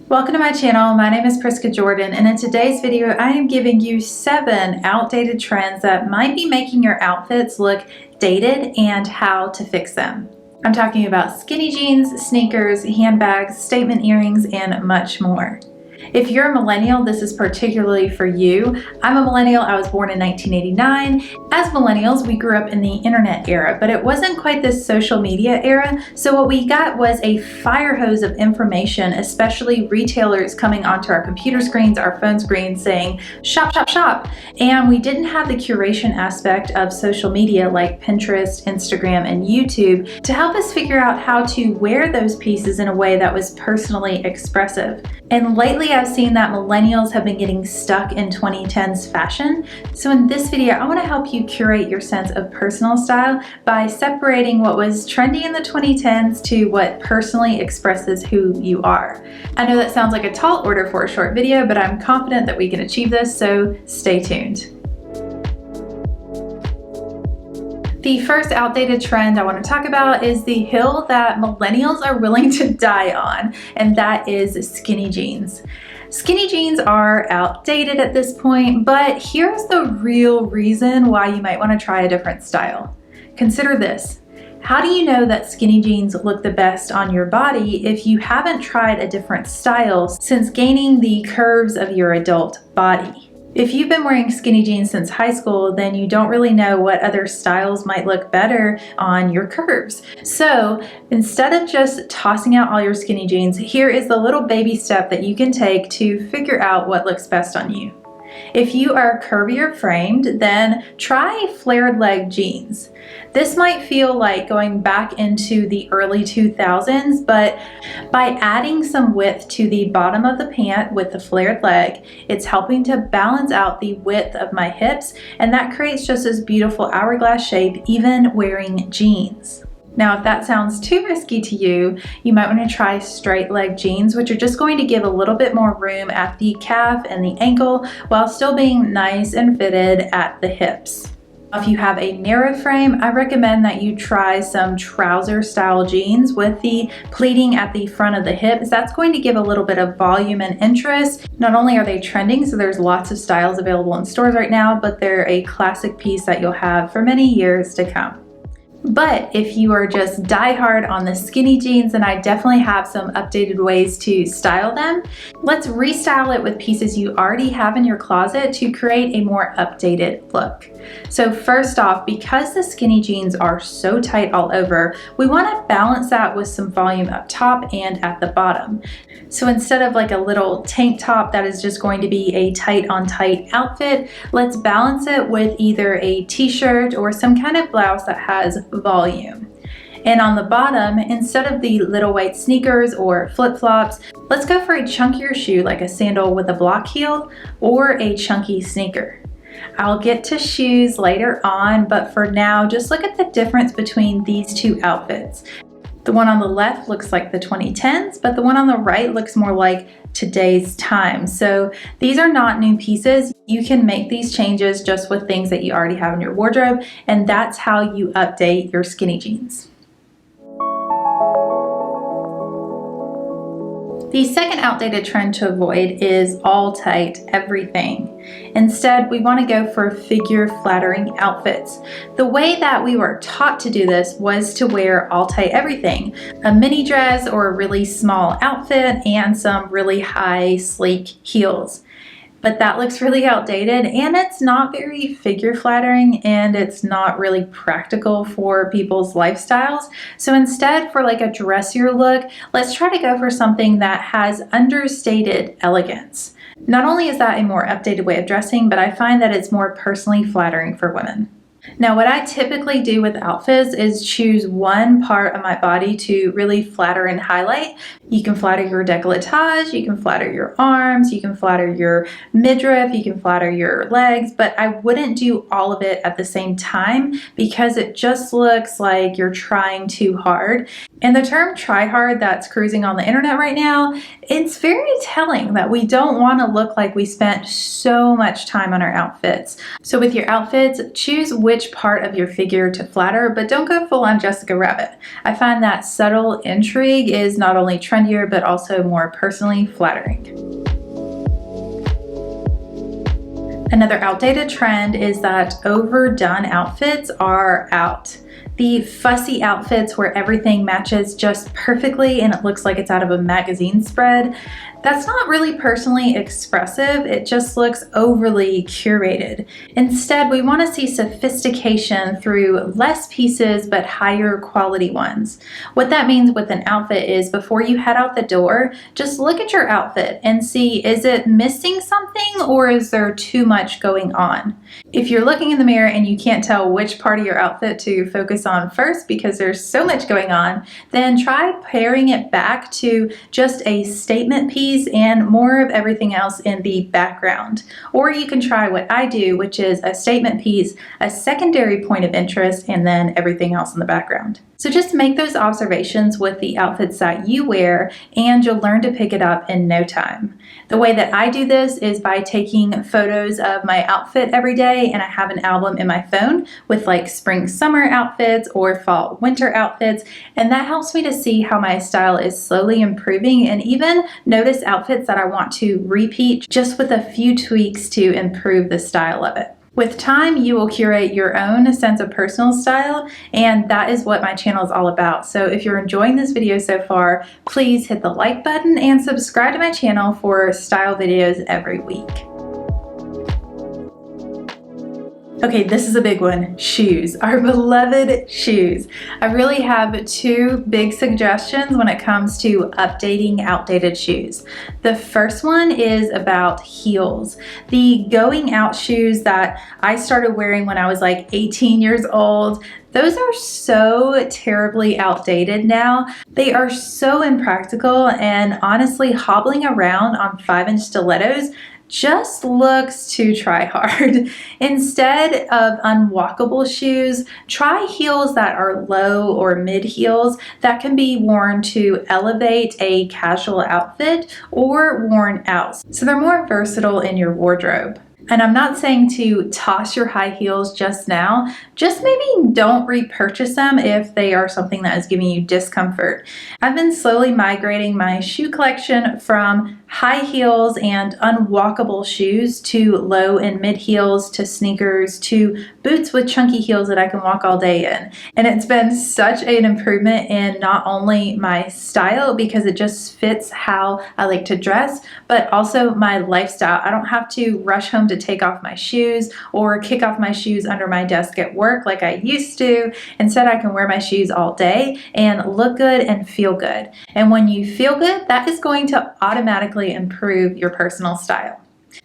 Welcome to my channel. My name is Priska Jordan, and in today's video I am giving you 7 outdated trends that might be making your outfits look dated and how to fix them. I'm talking about skinny jeans, sneakers, handbags, statement earrings, and much more. If you're a millennial, this is particularly for you. I'm a millennial. I was born in 1989. As millennials, we grew up in the internet era, but it wasn't quite this social media era. So what we got was a fire hose of information, especially retailers coming onto our computer screens, our phone screens saying, shop, shop, shop. And we didn't have the curation aspect of social media like Pinterest, Instagram, and YouTube to help us figure out how to wear those pieces in a way that was personally expressive. And lately I've seen that millennials have been getting stuck in 2010s fashion. So in this video, I want to help you curate your sense of personal style by separating what was trendy in the 2010s to what personally expresses who you are. I know that sounds like a tall order for a short video, but I'm confident that we can achieve this, so stay tuned. The first outdated trend I want to talk about is the hill that millennials are willing to die on, and that is skinny jeans. Skinny jeans are outdated at this point, but here's the real reason why you might want to try a different style. Consider this. How do you know that skinny jeans look the best on your body if you haven't tried a different style since gaining the curves of your adult body? If you've been wearing skinny jeans since high school, then you don't really know what other styles might look better on your curves. So instead of just tossing out all your skinny jeans, here is the little baby step that you can take to figure out what looks best on you. If you are curvier framed, then try flared leg jeans. This might feel like going back into the early 2000s, but by adding some width to the bottom of the pant with the flared leg, it's helping to balance out the width of my hips, and that creates just this beautiful hourglass shape even wearing jeans. Now, if that sounds too risky to you, you might want to try straight leg jeans, which are just going to give a little bit more room at the calf and the ankle while still being nice and fitted at the hips. If you have a narrow frame, I recommend that you try some trouser style jeans with the pleating at the front of the hips. That's going to give a little bit of volume and interest. Not only are they trending, so there's lots of styles available in stores right now, but they're a classic piece that you'll have for many years to come. But if you are just diehard on the skinny jeans, then I definitely have some updated ways to style them. Let's restyle it with pieces you already have in your closet to create a more updated look. So first off, because the skinny jeans are so tight all over, we want to balance that with some volume up top and at the bottom. So instead of like a little tank top that is just going to be a tight on tight outfit, let's balance it with either a t-shirt or some kind of blouse that has volume. And on the bottom, instead of the little white sneakers or flip-flops, let's go for a chunkier shoe like a sandal with a block heel or a chunky sneaker. I'll get to shoes later on, but for now, just look at the difference between these two outfits. The one on the left looks like the 2010s, but the one on the right looks more like today's time. So these are not new pieces. You can make these changes just with things that you already have in your wardrobe, and that's how you update your skinny jeans. The second outdated trend to avoid is all tight everything. Instead, we want to go for figure-flattering outfits. The way that we were taught to do this was to wear all tight everything, a mini dress or a really small outfit and some really high sleek heels. But that looks really outdated, and it's not very figure flattering, and it's not really practical for people's lifestyles. So instead, for like a dressier look, let's try to go for something that has understated elegance. Not only is that a more updated way of dressing, but I find that it's more personally flattering for women. Now, what I typically do with outfits is choose one part of my body to really flatter and highlight. You can flatter your décolletage, you can flatter your arms, you can flatter your midriff, you can flatter your legs, but I wouldn't do all of it at the same time because it just looks like you're trying too hard. And the term try hard that's cruising on the internet right now, it's very telling that we don't want to look like we spent so much time on our outfits. So with your outfits, choose which part of your figure to flatter, but don't go full on Jessica Rabbit. I find that subtle intrigue is not only trendy, trendier, but also more personally flattering. Another outdated trend is that overdone outfits are out. The fussy outfits where everything matches just perfectly and it looks like it's out of a magazine spread, that's not really personally expressive, it just looks overly curated. Instead, we want to see sophistication through less pieces but higher quality ones. What that means with an outfit is before you head out the door, just look at your outfit and see, is it missing something or is there too much going on? If you're looking in the mirror and you can't tell which part of your outfit to focus on first because there's so much going on, then try paring it back to just a statement piece and more of everything else in the background. Or you can try what I do, which is a statement piece, a secondary point of interest, and then everything else in the background. So just make those observations with the outfits that you wear and you'll learn to pick it up in no time. The way that I do this is by taking photos of my outfit every day, and I have an album in my phone with like spring summer outfits or fall winter outfits, and that helps me to see how my style is slowly improving and even notice outfits that I want to repeat just with a few tweaks to improve the style of it. With time, you will curate your own sense of personal style, and that is what my channel is all about. So if you're enjoying this video so far, please hit the like button and subscribe to my channel for style videos every week. Okay, this is a big one, shoes, our beloved shoes. I really have two big suggestions when it comes to updating outdated shoes. The first one is about heels. The going out shoes that I started wearing when I was like 18 years old, those are so terribly outdated now. They are so impractical, and honestly, hobbling around on 5-inch stilettos just looks to try hard. Instead of unwalkable shoes, try heels that are low or mid heels that can be worn to elevate a casual outfit or worn out. So they're more versatile in your wardrobe. And I'm not saying to toss your high heels just now, just maybe don't repurchase them if they are something that is giving you discomfort. I've been slowly migrating my shoe collection from high heels and unwalkable shoes to low and mid heels to sneakers to boots with chunky heels that I can walk all day in. And it's been such an improvement in not only my style because it just fits how I like to dress, but also my lifestyle. I don't have to rush home to take off my shoes or kick off my shoes under my desk at work like I used to. Instead, I can wear my shoes all day and look good and feel good. And when you feel good, that is going to automatically improve your personal style.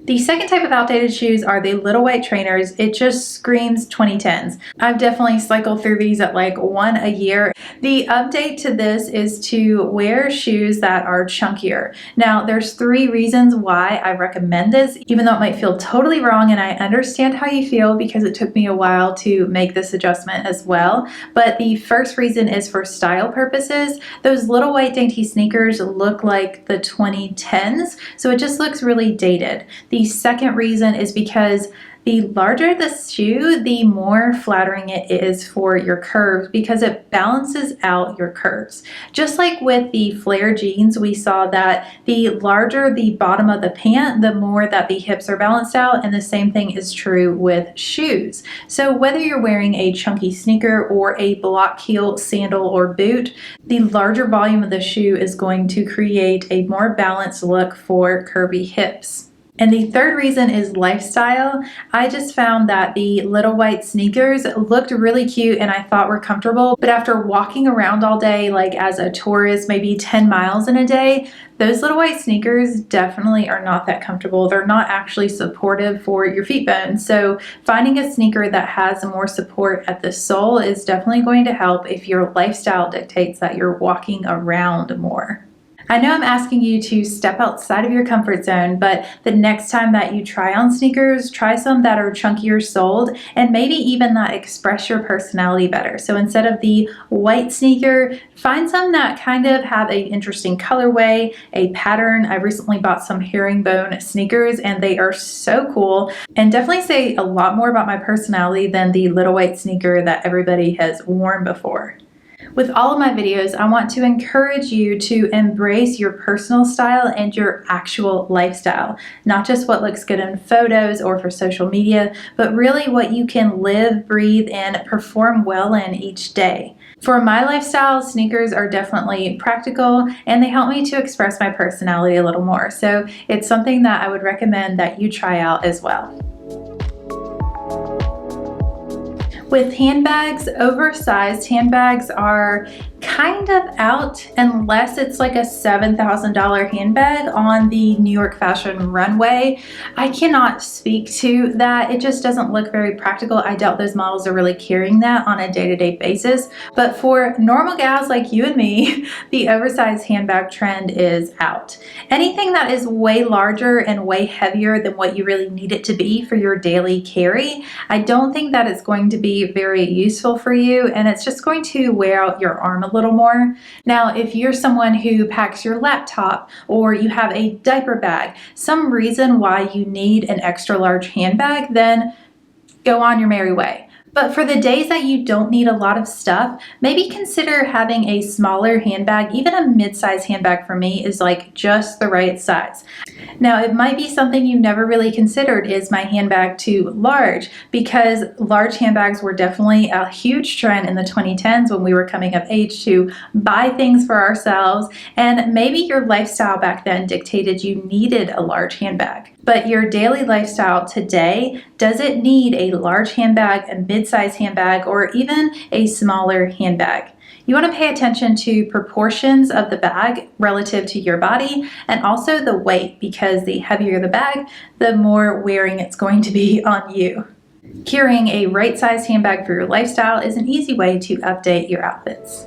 The second type of outdated shoes are the little white trainers. It just screams 2010s. I've definitely cycled through these at like one a year. The update to this is to wear shoes that are chunkier. Now, there's 3 reasons why I recommend this, even though it might feel totally wrong, and I understand how you feel because it took me a while to make this adjustment as well. But the first reason is for style purposes. Those little white dainty sneakers look like the 2010s, so it just looks really dated. The second reason is because the larger the shoe, the more flattering it is for your curves because it balances out your curves. Just like with the flare jeans, we saw that the larger the bottom of the pant, the more that the hips are balanced out, and the same thing is true with shoes. So whether you're wearing a chunky sneaker or a block heel sandal or boot, the larger volume of the shoe is going to create a more balanced look for curvy hips. And the third reason is lifestyle. I just found that the little white sneakers looked really cute and I thought were comfortable, but after walking around all day, like as a tourist, maybe 10 miles in a day, those little white sneakers definitely are not that comfortable. They're not actually supportive for your feet bones. So finding a sneaker that has more support at the sole is definitely going to help if your lifestyle dictates that you're walking around more. I know I'm asking you to step outside of your comfort zone, but the next time that you try on sneakers, try some that are chunkier soled and maybe even that express your personality better. So instead of the white sneaker, find some that kind of have an interesting colorway, a pattern. I recently bought some herringbone sneakers and they are so cool and definitely say a lot more about my personality than the little white sneaker that everybody has worn before. With all of my videos, I want to encourage you to embrace your personal style and your actual lifestyle. Not just what looks good in photos or for social media, but really what you can live, breathe, and perform well in each day. For my lifestyle, sneakers are definitely practical and they help me to express my personality a little more. So it's something that I would recommend that you try out as well. With handbags, oversized handbags are kind of out unless it's like a $7,000 handbag on the New York fashion runway. I cannot speak to that. It just doesn't look very practical. I doubt those models are really carrying that on a day-to-day basis. But for normal gals like you and me, the oversized handbag trend is out. Anything that is way larger and way heavier than what you really need it to be for your daily carry, I don't think that it's going to be very useful for you, and it's just going to wear out your arm a little more. Now, if you're someone who packs your laptop or you have a diaper bag, some reason why you need an extra large handbag, then go on your merry way. But for the days that you don't need a lot of stuff, maybe consider having a smaller handbag. Even a mid-size handbag for me is like just the right size. Now, it might be something you've never really considered, is my handbag too large? Because large handbags were definitely a huge trend in the 2010s when we were coming of age to buy things for ourselves. And maybe your lifestyle back then dictated you needed a large handbag. But your daily lifestyle today, does it need a large handbag, a mid-size handbag, or even a smaller handbag? You want to pay attention to proportions of the bag relative to your body and also the weight, because the heavier the bag, the more wearing it's going to be on you. Carrying a right-sized handbag for your lifestyle is an easy way to update your outfits.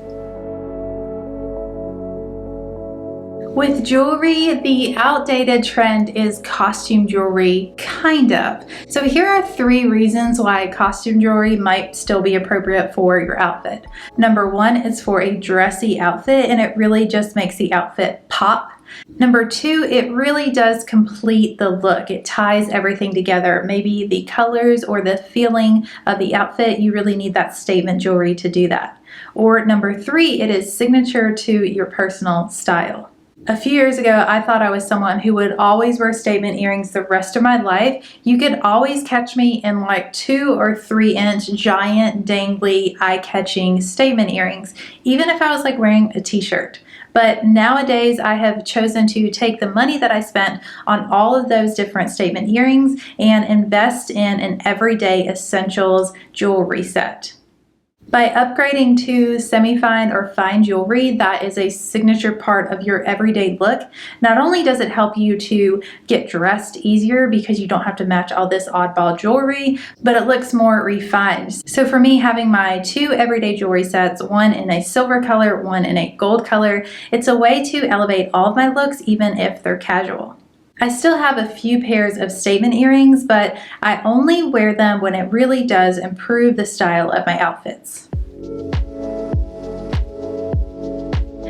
With jewelry, the outdated trend is costume jewelry, kind of. So here are 3 reasons why costume jewelry might still be appropriate for your outfit. Number 1, it's for a dressy outfit and it really just makes the outfit pop. Number 2, it really does complete the look. It ties everything together. Maybe the colors or the feeling of the outfit, you really need that statement jewelry to do that. Or number 3, it is signature to your personal style. A few years ago, I thought I was someone who would always wear statement earrings the rest of my life. You could always catch me in like 2 or 3 inch giant dangly eye-catching statement earrings, even if I was like wearing a t-shirt. But nowadays I have chosen to take the money that I spent on all of those different statement earrings and invest in an everyday essentials jewelry set. By upgrading to semi-fine or fine jewelry that is a signature part of your everyday look, not only does it help you to get dressed easier because you don't have to match all this oddball jewelry, but it looks more refined. So for me, having my 2 everyday jewelry sets, one in a silver color, one in a gold color, it's a way to elevate all of my looks even if they're casual. I still have a few pairs of statement earrings, but I only wear them when it really does improve the style of my outfits.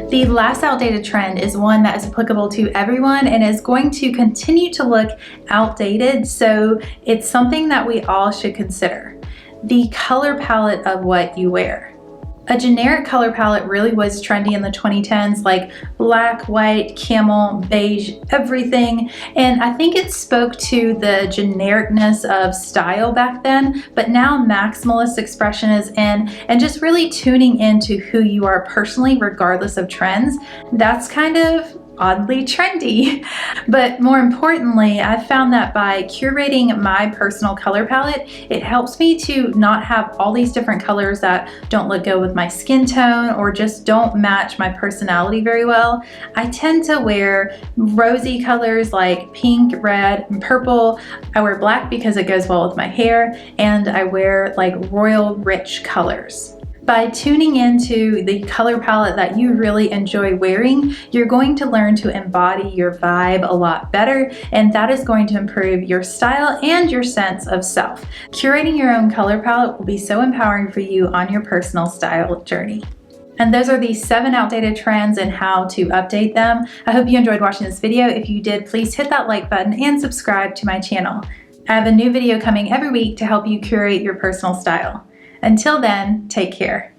The last outdated trend is one that is applicable to everyone and is going to continue to look outdated, so it's something that we all should consider. The color palette of what you wear. A generic color palette really was trendy in the 2010s, like black, white, camel, beige, everything. And I think it spoke to the genericness of style back then, but now maximalist expression is in, and just really tuning into who you are personally, regardless of trends. That's kind of oddly trendy. But more importantly, I've found that by curating my personal color palette, it helps me to not have all these different colors that don't look good with my skin tone or just don't match my personality very well. I tend to wear rosy colors like pink, red, and purple. I wear black because it goes well with my hair, and I wear like royal rich colors. By tuning into the color palette that you really enjoy wearing, you're going to learn to embody your vibe a lot better, and that is going to improve your style and your sense of self. Curating your own color palette will be so empowering for you on your personal style journey. And those are the 7 outdated trends and how to update them. I hope you enjoyed watching this video. If you did, please hit that like button and subscribe to my channel. I have a new video coming every week to help you curate your personal style. Until then, take care.